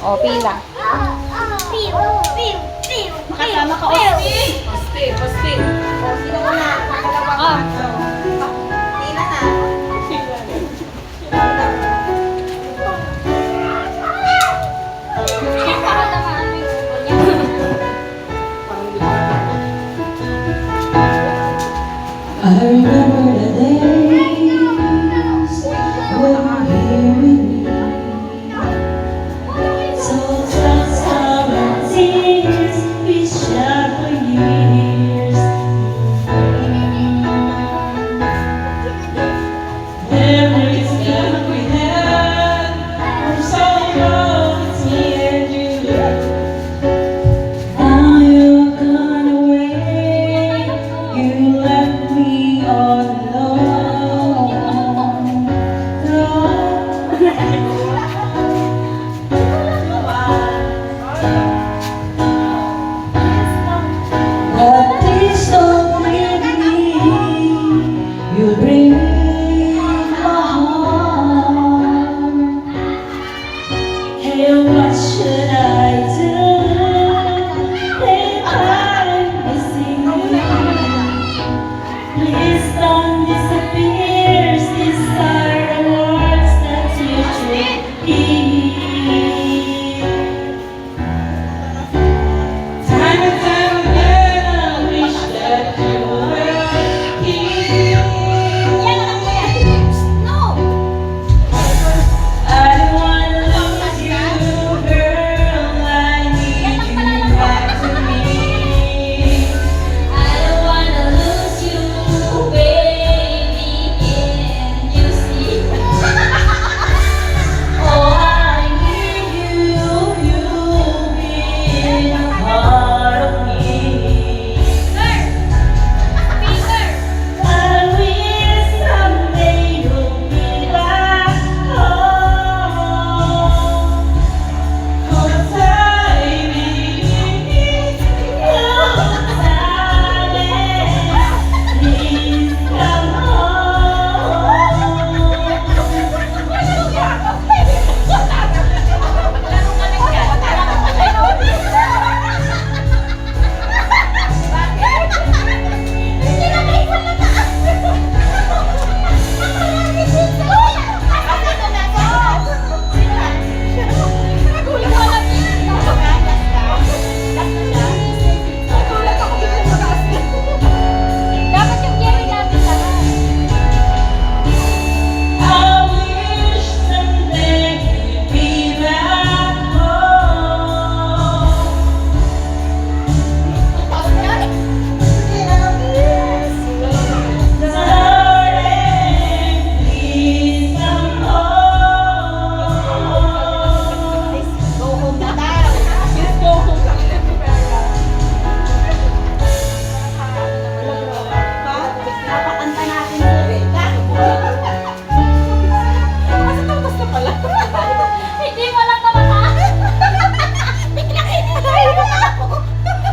O, pila. Makasama ka, Austin. Austin, Austin. Sino una? Pangalawang tatlo. Pila na. I remember the days when you were here with me. So just our tears we shared for years. Memories that we had were so long, it's me and you. Now you're gone away, you left me all alone. But please don't leave me, you bring my heart. Hey, what should I